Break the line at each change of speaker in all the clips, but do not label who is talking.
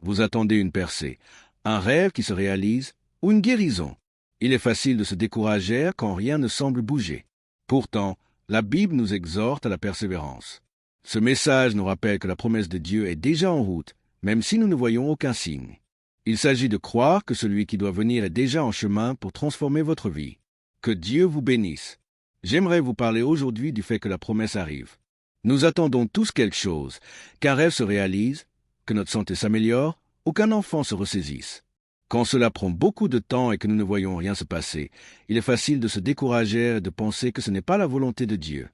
Vous attendez une percée, un rêve qui se réalise ou une guérison. Il est facile de se décourager quand rien ne semble bouger. Pourtant, la Bible nous exhorte à la persévérance. Ce message nous rappelle que la promesse de Dieu est déjà en route, même si nous ne voyons aucun signe. Il s'agit de croire que celui qui doit venir est déjà en chemin pour transformer votre vie. Que Dieu vous bénisse. J'aimerais vous parler aujourd'hui du fait que la promesse arrive. Nous attendons tous quelque chose, qu'un rêve se réalise, que notre santé s'améliore ou qu'un enfant se ressaisisse. Quand cela prend beaucoup de temps et que nous ne voyons rien se passer, il est facile de se décourager et de penser que ce n'est pas la volonté de Dieu.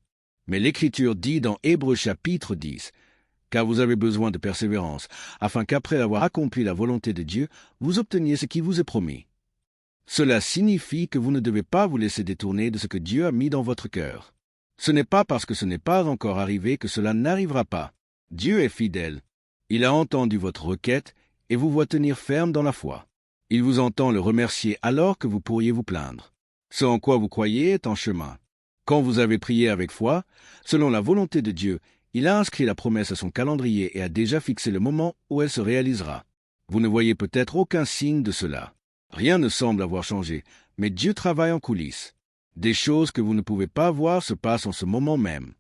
Mais l'Écriture dit dans Hébreux chapitre 10, « Car vous avez besoin de persévérance, afin qu'après avoir accompli la volonté de Dieu, vous obteniez ce qui vous est promis. » Cela signifie que vous ne devez pas vous laisser détourner de ce que Dieu a mis dans votre cœur. Ce n'est pas parce que ce n'est pas encore arrivé que cela n'arrivera pas. Dieu est fidèle. Il a entendu votre requête et vous voit tenir ferme dans la foi. Il vous entend le remercier alors que vous pourriez vous plaindre. Ce en quoi vous croyez est en chemin. Quand vous avez prié avec foi, selon la volonté de Dieu, il a inscrit la promesse à son calendrier et a déjà fixé le moment où elle se réalisera. Vous ne voyez peut-être aucun signe de cela. Rien ne semble avoir changé, mais Dieu travaille en coulisses. Des choses que vous ne pouvez pas voir se passent en ce moment même.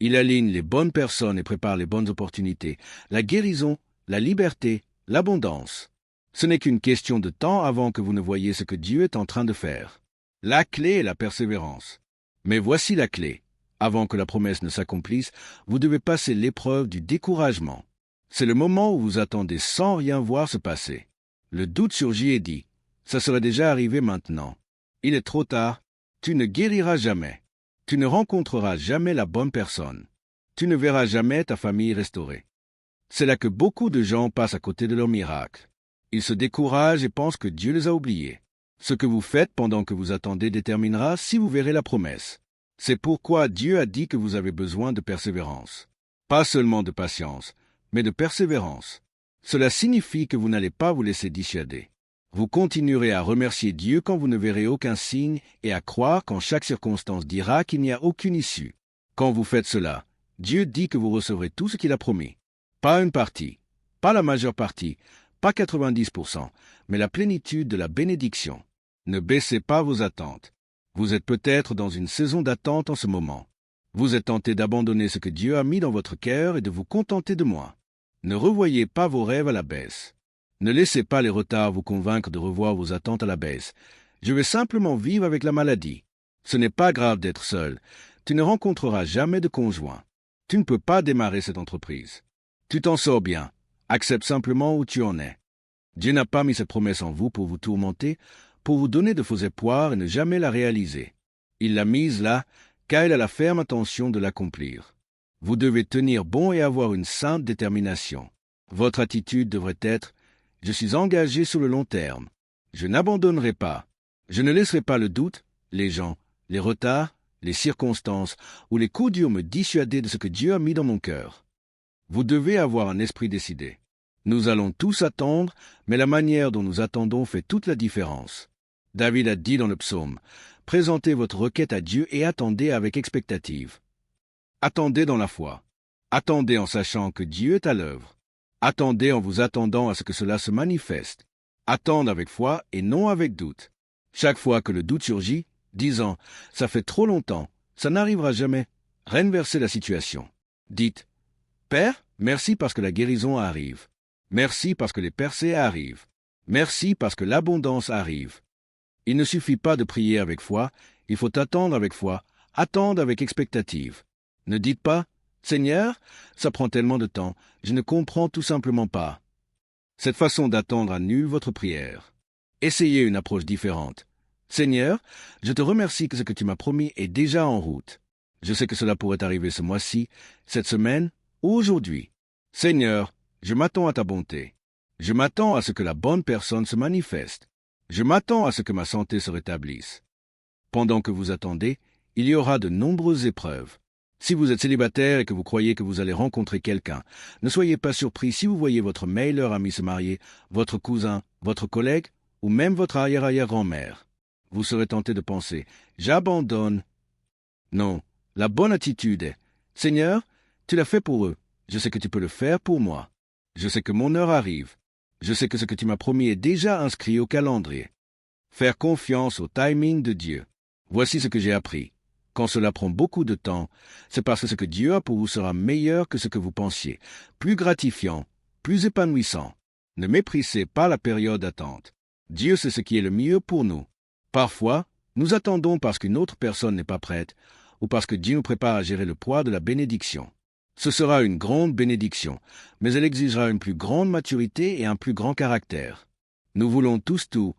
Il aligne les bonnes personnes et prépare les bonnes opportunités, la guérison, la liberté, l'abondance. Ce n'est qu'une question de temps avant que vous ne voyiez ce que Dieu est en train de faire. La clé est la persévérance. Mais voici la clé. Avant que la promesse ne s'accomplisse, vous devez passer l'épreuve du découragement. C'est le moment où vous attendez sans rien voir se passer. Le doute surgit et dit, « Ça serait déjà arrivé maintenant. Il est trop tard. Tu ne guériras jamais. Tu ne rencontreras jamais la bonne personne. Tu ne verras jamais ta famille restaurée. » C'est là que beaucoup de gens passent à côté de leur miracle. Ils se découragent et pensent que Dieu les a oubliés. Ce que vous faites pendant que vous attendez déterminera si vous verrez la promesse. C'est pourquoi Dieu a dit que vous avez besoin de persévérance. Pas seulement de patience, mais de persévérance. Cela signifie que vous n'allez pas vous laisser dissuader. Vous continuerez à remercier Dieu quand vous ne verrez aucun signe et à croire quand chaque circonstance dira qu'il n'y a aucune issue. Quand vous faites cela, Dieu dit que vous recevrez tout ce qu'il a promis. Pas une partie, pas la majeure partie, pas 90%, mais la plénitude de la bénédiction. Ne baissez pas vos attentes. Vous êtes peut-être dans une saison d'attente en ce moment. Vous êtes tenté d'abandonner ce que Dieu a mis dans votre cœur et de vous contenter de moi. Ne revoyez pas vos rêves à la baisse. Ne laissez pas les retards vous convaincre de revoir vos attentes à la baisse. Je vais simplement vivre avec la maladie. Ce n'est pas grave d'être seul. Tu ne rencontreras jamais de conjoint. Tu ne peux pas démarrer cette entreprise. Tu t'en sors bien. Accepte simplement où tu en es. Dieu n'a pas mis cette promesse en vous pour vous tourmenter, pour vous donner de faux espoirs et ne jamais la réaliser. Il l'a mise là, car il a la ferme intention de l'accomplir. Vous devez tenir bon et avoir une sainte détermination. Votre attitude devrait être « Je suis engagé sur le long terme. Je n'abandonnerai pas. Je ne laisserai pas le doute, les gens, les retards, les circonstances ou les coups durs me dissuader de ce que Dieu a mis dans mon cœur. » Vous devez avoir un esprit décidé. Nous allons tous attendre, mais la manière dont nous attendons fait toute la différence. David a dit dans le psaume, « Présentez votre requête à Dieu et attendez avec expectative. » Attendez dans la foi. Attendez en sachant que Dieu est à l'œuvre. Attendez en vous attendant à ce que cela se manifeste. Attendre avec foi et non avec doute. Chaque fois que le doute surgit, disant « Ça fait trop longtemps, ça n'arrivera jamais », renversez la situation. Dites « Père, merci parce que la guérison arrive. Merci parce que les percées arrivent. Merci parce que l'abondance arrive. » Il ne suffit pas de prier avec foi, il faut attendre avec foi, attendre avec expectative. Ne dites pas « Seigneur, ça prend tellement de temps, je ne comprends tout simplement pas. » Cette façon d'attendre annule votre prière. Essayez une approche différente. « Seigneur, je te remercie que ce que tu m'as promis est déjà en route. Je sais que cela pourrait arriver ce mois-ci, cette semaine ou aujourd'hui. Seigneur, je m'attends à ta bonté. Je m'attends à ce que la bonne personne se manifeste. Je m'attends à ce que ma santé se rétablisse. » Pendant que vous attendez, il y aura de nombreuses épreuves. Si vous êtes célibataire et que vous croyez que vous allez rencontrer quelqu'un, ne soyez pas surpris si vous voyez votre meilleur ami se marier, votre cousin, votre collègue ou même votre arrière-arrière-grand-mère. Vous serez tenté de penser « J'abandonne ». Non, la bonne attitude est « Seigneur, tu l'as fait pour eux, je sais que tu peux le faire pour moi. Je sais que mon heure arrive. Je sais que ce que tu m'as promis est déjà inscrit au calendrier. Faire confiance au timing de Dieu. Voici ce que j'ai appris. Quand cela prend beaucoup de temps, c'est parce que ce que Dieu a pour vous sera meilleur que ce que vous pensiez, plus gratifiant, plus épanouissant. Ne méprisez pas la période d'attente. Dieu sait ce qui est le mieux pour nous. Parfois, nous attendons parce qu'une autre personne n'est pas prête, ou parce que Dieu nous prépare à gérer le poids de la bénédiction. Ce sera une grande bénédiction, mais elle exigera une plus grande maturité et un plus grand caractère. Nous voulons tous tout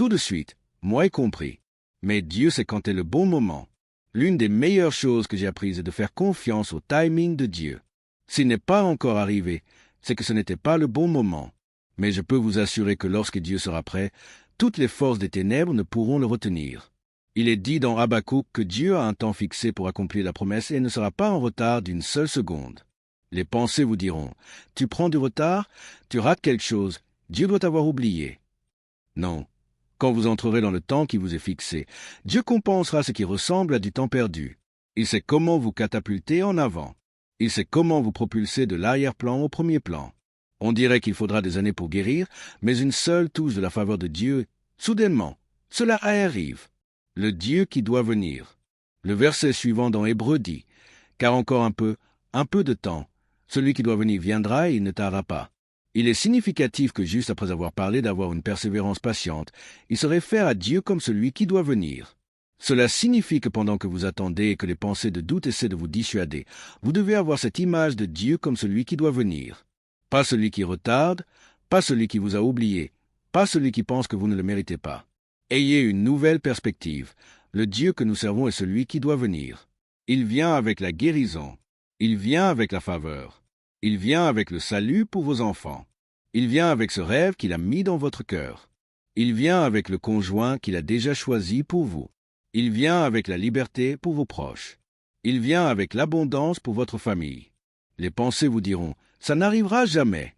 de suite, moi y compris. Mais Dieu sait quand est le bon moment. L'une des meilleures choses que j'ai apprises est de faire confiance au timing de Dieu. S'il n'est pas encore arrivé, c'est que ce n'était pas le bon moment. Mais je peux vous assurer que lorsque Dieu sera prêt, toutes les forces des ténèbres ne pourront le retenir. Il est dit dans Habakkuk que Dieu a un temps fixé pour accomplir la promesse et ne sera pas en retard d'une seule seconde. Les pensées vous diront, « Tu prends du retard, tu rates quelque chose, Dieu doit t'avoir oublié. » Non. Quand vous entrerez dans le temps qui vous est fixé, Dieu compensera ce qui ressemble à du temps perdu. Il sait comment vous catapulter en avant. Il sait comment vous propulser de l'arrière-plan au premier plan. On dirait qu'il faudra des années pour guérir, mais une seule touche de la faveur de Dieu, soudainement, cela arrive. Le Dieu qui doit venir. Le verset suivant dans Hébreux dit, « Car encore un peu de temps, celui qui doit venir viendra et il ne tardera pas. » Il est significatif que juste après avoir parlé d'avoir une persévérance patiente, il se réfère à Dieu comme celui qui doit venir. Cela signifie que pendant que vous attendez et que les pensées de doute essaient de vous dissuader, vous devez avoir cette image de Dieu comme celui qui doit venir. Pas celui qui retarde, pas celui qui vous a oublié, pas celui qui pense que vous ne le méritez pas. Ayez une nouvelle perspective. Le Dieu que nous servons est celui qui doit venir. Il vient avec la guérison. Il vient avec la faveur. Il vient avec le salut pour vos enfants. Il vient avec ce rêve qu'il a mis dans votre cœur. Il vient avec le conjoint qu'il a déjà choisi pour vous. Il vient avec la liberté pour vos proches. Il vient avec l'abondance pour votre famille. Les pensées vous diront, ça n'arrivera jamais.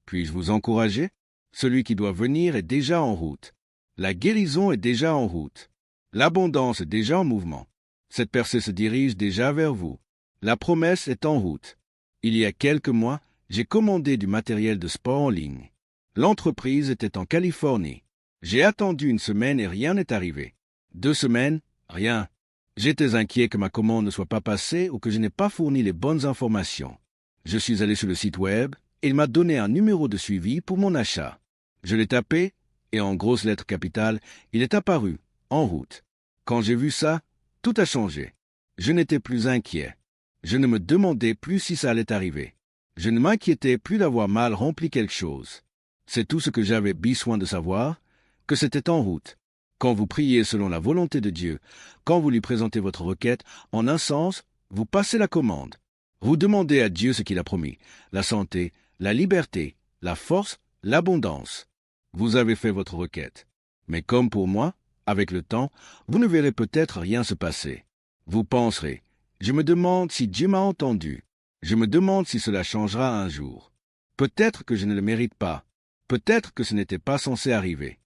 Puis-je vous encourager? Celui qui doit venir est déjà en route. La guérison est déjà en route. L'abondance est déjà en mouvement. Cette percée se dirige déjà vers vous. La promesse est en route. Il y a quelques mois, j'ai commandé du matériel de sport en ligne. L'entreprise était en Californie. J'ai attendu une semaine et rien n'est arrivé. 2 semaines, rien. J'étais inquiet que ma commande ne soit pas passée ou que je n'ai pas fourni les bonnes informations. Je suis allé sur le site web et il m'a donné un numéro de suivi pour mon achat. Je l'ai tapé et en grosses lettres capitales, il est apparu, en route. Quand j'ai vu ça, tout a changé. Je n'étais plus inquiet. Je ne me demandais plus si ça allait arriver. Je ne m'inquiétais plus d'avoir mal rempli quelque chose. C'est tout ce que j'avais besoin de savoir, que c'était en route. Quand vous priez selon la volonté de Dieu, quand vous lui présentez votre requête, en un sens, vous passez la commande. Vous demandez à Dieu ce qu'il a promis, la santé, la liberté, la force, l'abondance. Vous avez fait votre requête. Mais comme pour moi, avec le temps, vous ne verrez peut-être rien se passer. Vous penserez, je me demande si Dieu m'a entendu. Je me demande si cela changera un jour. Peut-être que je ne le mérite pas. Peut-être que ce n'était pas censé arriver.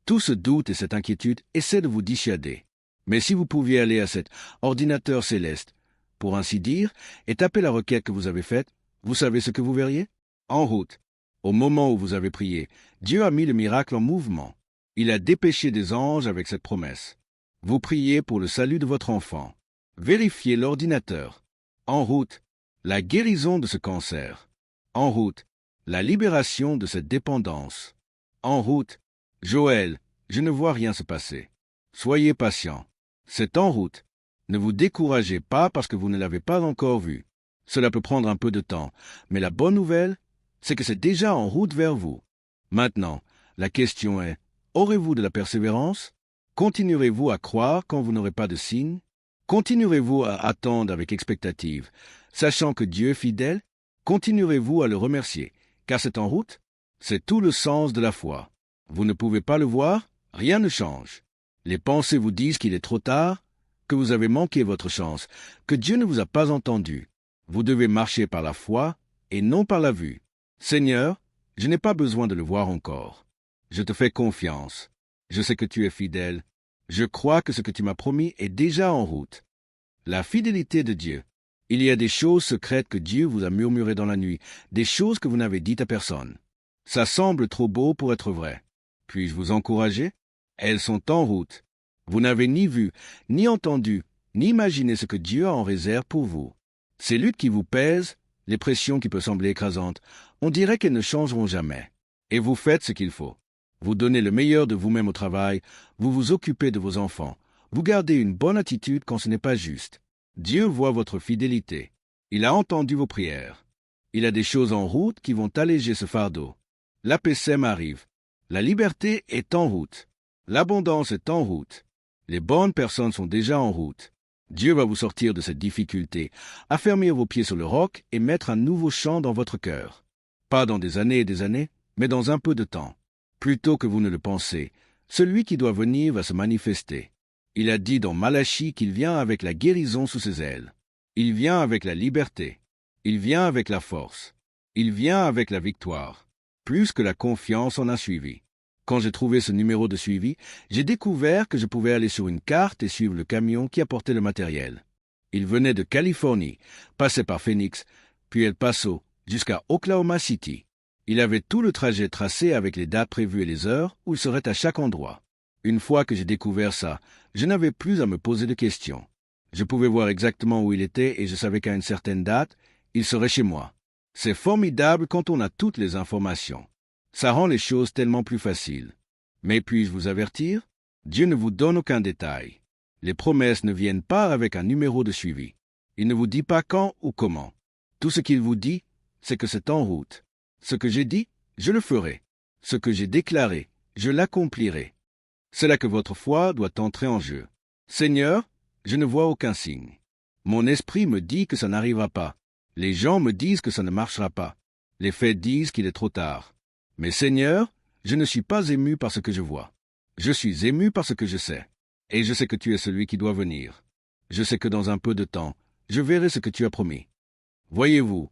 Tout ce doute et cette inquiétude essaient de vous dissuader. Mais si vous pouviez aller à cet ordinateur céleste, pour ainsi dire, et taper la requête que vous avez faite, vous savez ce que vous verriez? En route. Au moment où vous avez prié, Dieu a mis le miracle en mouvement. Il a dépêché des anges avec cette promesse. Vous priez pour le salut de votre enfant. Vérifiez l'ordinateur. En route, la guérison de ce cancer. En route, la libération de cette dépendance. En route, Joël, je ne vois rien se passer. Soyez patient. C'est en route. Ne vous découragez pas parce que vous ne l'avez pas encore vu. Cela peut prendre un peu de temps, mais la bonne nouvelle, c'est que c'est déjà en route vers vous. Maintenant, la question est, aurez-vous de la persévérance? Continuerez-vous à croire quand vous n'aurez pas de signe? Continuerez-vous à attendre avec expectative, sachant que Dieu est fidèle? Continuerez-vous à le remercier, car c'est en route? C'est tout le sens de la foi. Vous ne pouvez pas le voir? Rien ne change. Les pensées vous disent qu'il est trop tard, que vous avez manqué votre chance, que Dieu ne vous a pas entendu. Vous devez marcher par la foi et non par la vue. Seigneur, je n'ai pas besoin de le voir encore. Je te fais confiance. Je sais que tu es fidèle. Je crois que ce que tu m'as promis est déjà en route. La fidélité de Dieu. Il y a des choses secrètes que Dieu vous a murmurées dans la nuit, des choses que vous n'avez dites à personne. Ça semble trop beau pour être vrai. Puis-je vous encourager? Elles sont en route. Vous n'avez ni vu, ni entendu, ni imaginé ce que Dieu a en réserve pour vous. Ces luttes qui vous pèsent, les pressions qui peuvent sembler écrasantes, on dirait qu'elles ne changeront jamais. Et vous faites ce qu'il faut. Vous donnez le meilleur de vous-même au travail, vous vous occupez de vos enfants, vous gardez une bonne attitude quand ce n'est pas juste. Dieu voit votre fidélité. Il a entendu vos prières. Il a des choses en route qui vont alléger ce fardeau. L'APSEM arrive. La liberté est en route. L'abondance est en route. Les bonnes personnes sont déjà en route. Dieu va vous sortir de cette difficulté, affermir vos pieds sur le roc et mettre un nouveau chant dans votre cœur. Pas dans des années, mais dans un peu de temps. Plutôt que vous ne le pensez, celui qui doit venir va se manifester. Il a dit dans Malachie qu'il vient avec la guérison sous ses ailes. Il vient avec la liberté. Il vient avec la force. Il vient avec la victoire. Plus que la confiance en a suivi. Quand j'ai trouvé ce numéro de suivi, j'ai découvert que je pouvais aller sur une carte et suivre le camion qui apportait le matériel. Il venait de Californie, passait par Phoenix, puis El Paso, jusqu'à Oklahoma City. Il avait tout le trajet tracé avec les dates prévues et les heures où il serait à chaque endroit. Une fois que j'ai découvert ça, je n'avais plus à me poser de questions. Je pouvais voir exactement où il était et je savais qu'à une certaine date, il serait chez moi. C'est formidable quand on a toutes les informations. Ça rend les choses tellement plus faciles. Mais puis-je vous avertir? Dieu ne vous donne aucun détail. Les promesses ne viennent pas avec un numéro de suivi. Il ne vous dit pas quand ou comment. Tout ce qu'il vous dit, c'est que c'est en route. Ce que j'ai dit, je le ferai. Ce que j'ai déclaré, je l'accomplirai. C'est là que votre foi doit entrer en jeu. Seigneur, je ne vois aucun signe. Mon esprit me dit que ça n'arrivera pas. Les gens me disent que ça ne marchera pas. Les faits disent qu'il est trop tard. Mais Seigneur, je ne suis pas ému par ce que je vois. Je suis ému par ce que je sais. Et je sais que tu es celui qui doit venir. Je sais que dans un peu de temps, je verrai ce que tu as promis. Voyez-vous,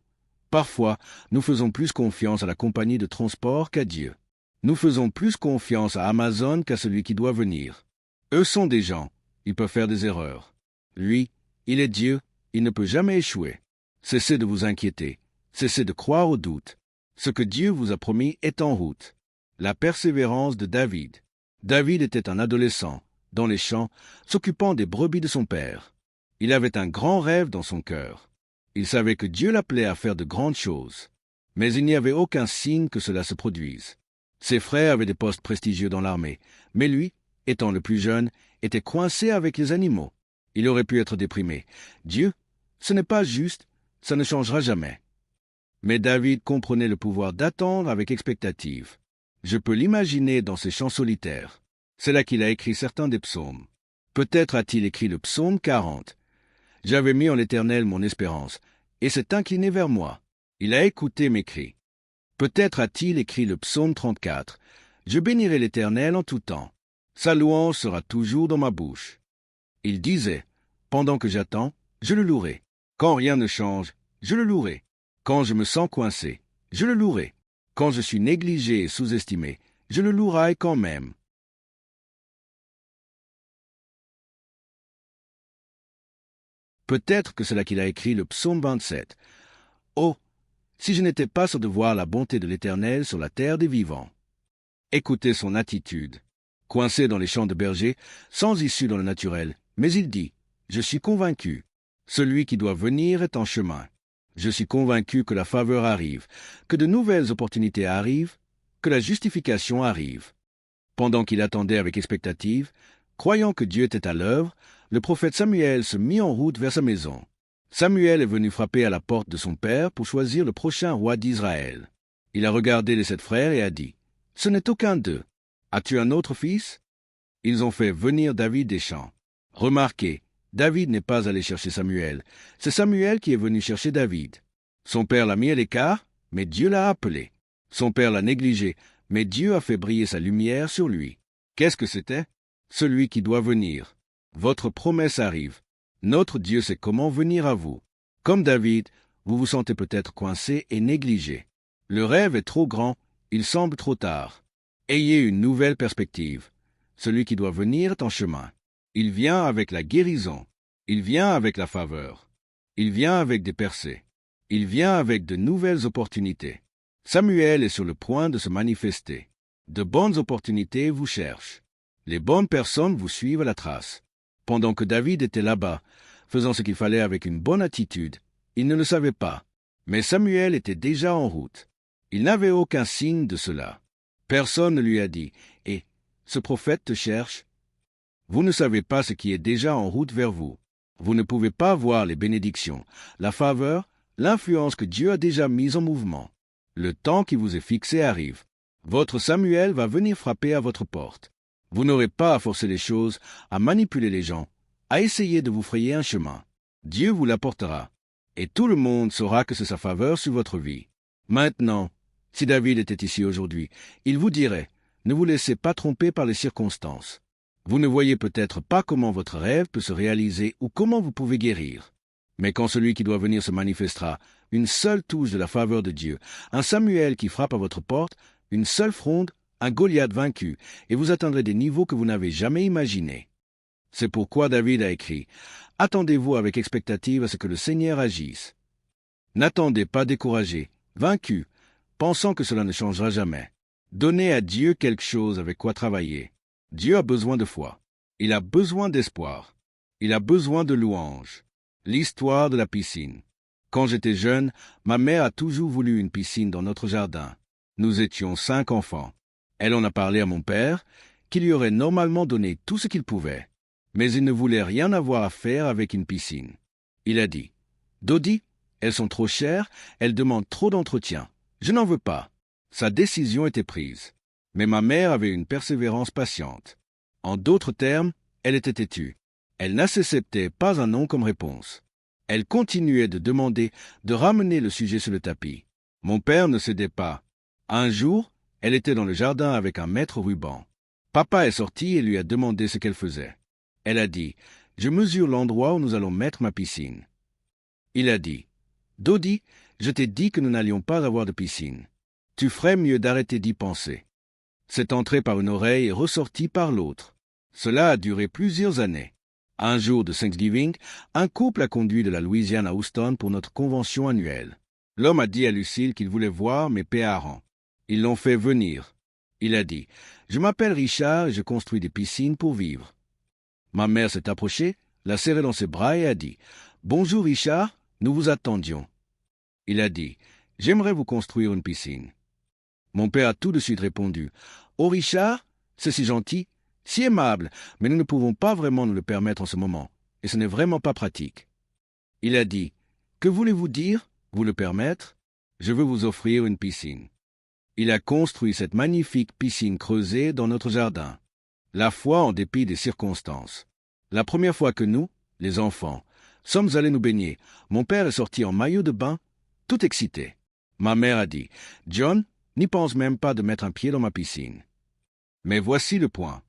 parfois, nous faisons plus confiance à la compagnie de transport qu'à Dieu. Nous faisons plus confiance à Amazon qu'à celui qui doit venir. Eux sont des gens, ils peuvent faire des erreurs. Lui, il est Dieu, il ne peut jamais échouer. Cessez de vous inquiéter, cessez de croire au doute. Ce que Dieu vous a promis est en route. La persévérance de David. David était un adolescent, dans les champs, s'occupant des brebis de son père. Il avait un grand rêve dans son cœur. Il savait que Dieu l'appelait à faire de grandes choses. Mais il n'y avait aucun signe que cela se produise. Ses frères avaient des postes prestigieux dans l'armée, mais lui, étant le plus jeune, était coincé avec les animaux. Il aurait pu être déprimé. Dieu, ce n'est pas juste, ça ne changera jamais. Mais David comprenait le pouvoir d'attendre avec expectative. Je peux l'imaginer dans ses chants solitaires. C'est là qu'il a écrit certains des psaumes. Peut-être a-t-il écrit le psaume 40. J'avais mis en l'Éternel mon espérance, et s'est incliné vers moi. Il a écouté mes cris. Peut-être a-t-il écrit le psaume 34. Je bénirai l'Éternel en tout temps. Sa louange sera toujours dans ma bouche. Il disait, pendant que j'attends, je le louerai. Quand rien ne change, je le louerai. Quand je me sens coincé, je le louerai. Quand je suis négligé et sous-estimé, je le louerai quand même. Peut-être que c'est là qu'il a écrit le psaume 27. Oh, si je n'étais pas sûr de voir la bonté de l'Éternel sur la terre des vivants. Écoutez son attitude. Coincé dans les champs de berger, sans issue dans le naturel, mais il dit, « Je suis convaincu. Celui qui doit venir est en chemin. Je suis convaincu que la faveur arrive, que de nouvelles opportunités arrivent, que la justification arrive. » Pendant qu'il attendait avec expectative, croyant que Dieu était à l'œuvre, le prophète Samuel se mit en route vers sa maison. Samuel est venu frapper à la porte de son père pour choisir le prochain roi d'Israël. Il a regardé les 7 frères et a dit, « Ce n'est aucun d'eux. As-tu un autre fils ?» Ils ont fait venir David des champs. Remarquez, David n'est pas allé chercher Samuel. C'est Samuel qui est venu chercher David. Son père l'a mis à l'écart, mais Dieu l'a appelé. Son père l'a négligé, mais Dieu a fait briller sa lumière sur lui. Qu'est-ce que c'était? Celui qui doit venir. Votre promesse arrive. Notre Dieu sait comment venir à vous. Comme David, vous vous sentez peut-être coincé et négligé. Le rêve est trop grand, il semble trop tard. Ayez une nouvelle perspective. Celui qui doit venir est en chemin. Il vient avec la guérison. Il vient avec la faveur. Il vient avec des percées. Il vient avec de nouvelles opportunités. Samuel est sur le point de se manifester. De bonnes opportunités vous cherchent. Les bonnes personnes vous suivent à la trace. Pendant que David était là-bas, faisant ce qu'il fallait avec une bonne attitude, il ne le savait pas. Mais Samuel était déjà en route. Il n'avait aucun signe de cela. Personne ne lui a dit « Et ce prophète te cherche ?» Vous ne savez pas ce qui est déjà en route vers vous. Vous ne pouvez pas voir les bénédictions, la faveur, l'influence que Dieu a déjà mise en mouvement. Le temps qui vous est fixé arrive. Votre Samuel va venir frapper à votre porte. Vous n'aurez pas à forcer les choses, à manipuler les gens, à essayer de vous frayer un chemin. Dieu vous l'apportera. Et tout le monde saura que c'est sa faveur sur votre vie. Maintenant, si David était ici aujourd'hui, il vous dirait, ne vous laissez pas tromper par les circonstances. Vous ne voyez peut-être pas comment votre rêve peut se réaliser ou comment vous pouvez guérir. Mais quand celui qui doit venir se manifestera, une seule touche de la faveur de Dieu, un Samuel qui frappe à votre porte, une seule fronde, un Goliath vaincu, et vous atteindrez des niveaux que vous n'avez jamais imaginés. C'est pourquoi David a écrit « Attendez-vous avec expectative à ce que le Seigneur agisse. » N'attendez pas découragé, vaincu, pensant que cela ne changera jamais. Donnez à Dieu quelque chose avec quoi travailler. Dieu a besoin de foi. Il a besoin d'espoir. Il a besoin de louange. L'histoire de la piscine. Quand j'étais jeune, ma mère a toujours voulu une piscine dans notre jardin. Nous étions 5 enfants. Elle en a parlé à mon père, qui lui aurait normalement donné tout ce qu'il pouvait. Mais il ne voulait rien avoir à faire avec une piscine. Il a dit, « Dodi, elles sont trop chères, elles demandent trop d'entretien. Je n'en veux pas. » Sa décision était prise. Mais ma mère avait une persévérance patiente. En d'autres termes, elle était têtue. Elle n'acceptait pas un non comme réponse. Elle continuait de demander de ramener le sujet sur le tapis. Mon père ne cédait pas. Un jour, elle était dans le jardin avec un mètre ruban. Papa est sorti et lui a demandé ce qu'elle faisait. Elle a dit, « Je mesure l'endroit où nous allons mettre ma piscine. » Il a dit, « Dodi, je t'ai dit que nous n'allions pas avoir de piscine. Tu ferais mieux d'arrêter d'y penser. » C'est entré par une oreille et ressorti par l'autre. Cela a duré plusieurs années. Un jour de Thanksgiving, un couple a conduit de la Louisiane à Houston pour notre convention annuelle. L'homme a dit à Lucille qu'il voulait voir mes parents. Ils l'ont fait venir. Il a dit, « Je m'appelle Richard et je construis des piscines pour vivre. » Ma mère s'est approchée, l'a serré dans ses bras et a dit, « Bonjour Richard, nous vous attendions. » Il a dit, « J'aimerais vous construire une piscine. » Mon père a tout de suite répondu, « Oh Richard, c'est si gentil, si aimable, mais nous ne pouvons pas vraiment nous le permettre en ce moment, et ce n'est vraiment pas pratique. » Il a dit, « Que voulez-vous dire, vous le permettre? Je veux vous offrir une piscine. » Il a construit cette magnifique piscine creusée dans notre jardin. La foi en dépit des circonstances. La première fois que nous, les enfants, sommes allés nous baigner, mon père est sorti en maillot de bain, tout excité. Ma mère a dit, « John, n'y pense même pas de mettre un pied dans ma piscine. » Mais voici le point.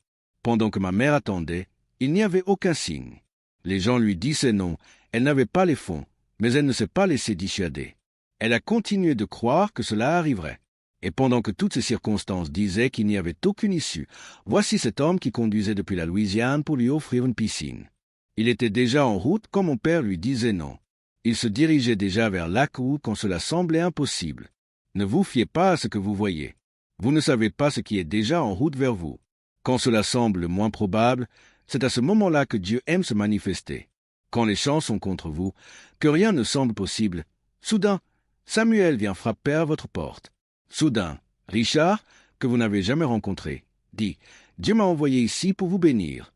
Pendant que ma mère attendait, il n'y avait aucun signe. Les gens lui disaient non, elle n'avait pas les fonds, mais elle ne s'est pas laissée dissuader. Elle a continué de croire que cela arriverait. Et pendant que toutes ces circonstances disaient qu'il n'y avait aucune issue, voici cet homme qui conduisait depuis la Louisiane pour lui offrir une piscine. Il était déjà en route quand mon père lui disait non. Il se dirigeait déjà vers Lac-Hou quand cela semblait impossible. Ne vous fiez pas à ce que vous voyez. Vous ne savez pas ce qui est déjà en route vers vous. Quand cela semble le moins probable, c'est à ce moment-là que Dieu aime se manifester. Quand les chances sont contre vous, que rien ne semble possible, soudain, Samuel vient frapper à votre porte. Soudain, Richard, que vous n'avez jamais rencontré, dit « Dieu m'a envoyé ici pour vous bénir. »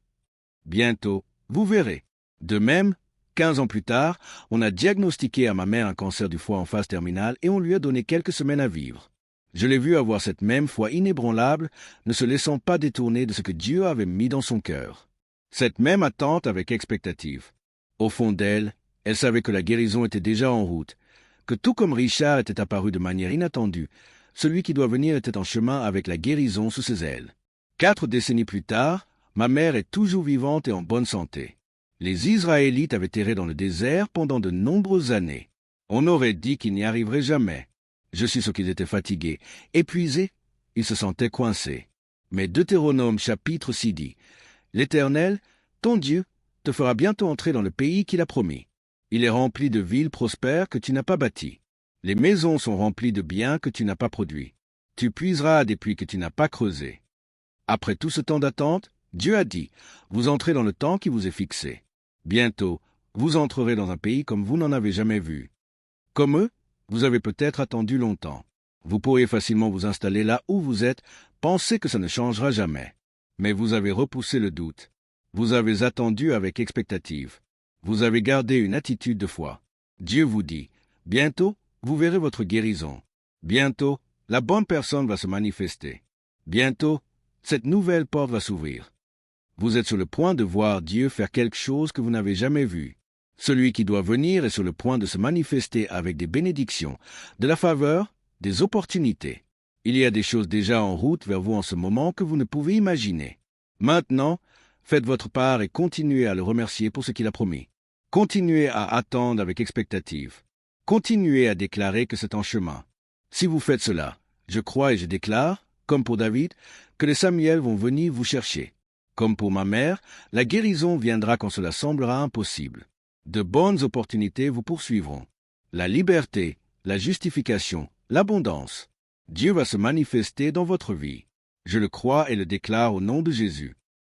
Bientôt, vous verrez. De même, 15 ans plus tard, on a diagnostiqué à ma mère un cancer du foie en phase terminale et on lui a donné quelques semaines à vivre. Je l'ai vu avoir cette même foi inébranlable, ne se laissant pas détourner de ce que Dieu avait mis dans son cœur. Cette même attente avec expectative. Au fond d'elle, elle savait que la guérison était déjà en route, que tout comme Richard était apparu de manière inattendue, celui qui doit venir était en chemin avec la guérison sous ses ailes. 4 décennies plus tard, ma mère est toujours vivante et en bonne santé. Les Israélites avaient erré dans le désert pendant de nombreuses années. On aurait dit qu'ils n'y arriveraient jamais. Je suis sûr qu'ils étaient fatigués, épuisés, ils se sentaient coincés. Mais Deutéronome chapitre 6 dit, « L'Éternel, ton Dieu, te fera bientôt entrer dans le pays qu'il a promis. Il est rempli de villes prospères que tu n'as pas bâties. Les maisons sont remplies de biens que tu n'as pas produits. Tu puiseras à des puits que tu n'as pas creusés. Après tout ce temps d'attente, Dieu a dit, vous entrez dans le temps qui vous est fixé. Bientôt, vous entrerez dans un pays comme vous n'en avez jamais vu. Comme eux, vous avez peut-être attendu longtemps. Vous pourriez facilement vous installer là où vous êtes, penser que ça ne changera jamais. Mais vous avez repoussé le doute. Vous avez attendu avec expectative. Vous avez gardé une attitude de foi. Dieu vous dit, bientôt, vous verrez votre guérison. Bientôt, la bonne personne va se manifester. Bientôt, cette nouvelle porte va s'ouvrir. Vous êtes sur le point de voir Dieu faire quelque chose que vous n'avez jamais vu. Celui qui doit venir est sur le point de se manifester avec des bénédictions, de la faveur, des opportunités. Il y a des choses déjà en route vers vous en ce moment que vous ne pouvez imaginer. Maintenant, faites votre part et continuez à le remercier pour ce qu'il a promis. Continuez à attendre avec expectative. Continuez à déclarer que c'est en chemin. Si vous faites cela, je crois et je déclare, comme pour David, que les Samuel vont venir vous chercher. Comme pour ma mère, la guérison viendra quand cela semblera impossible. De bonnes opportunités vous poursuivront. La liberté, la justification, l'abondance. Dieu va se manifester dans votre vie. Je le crois et le déclare au nom de Jésus.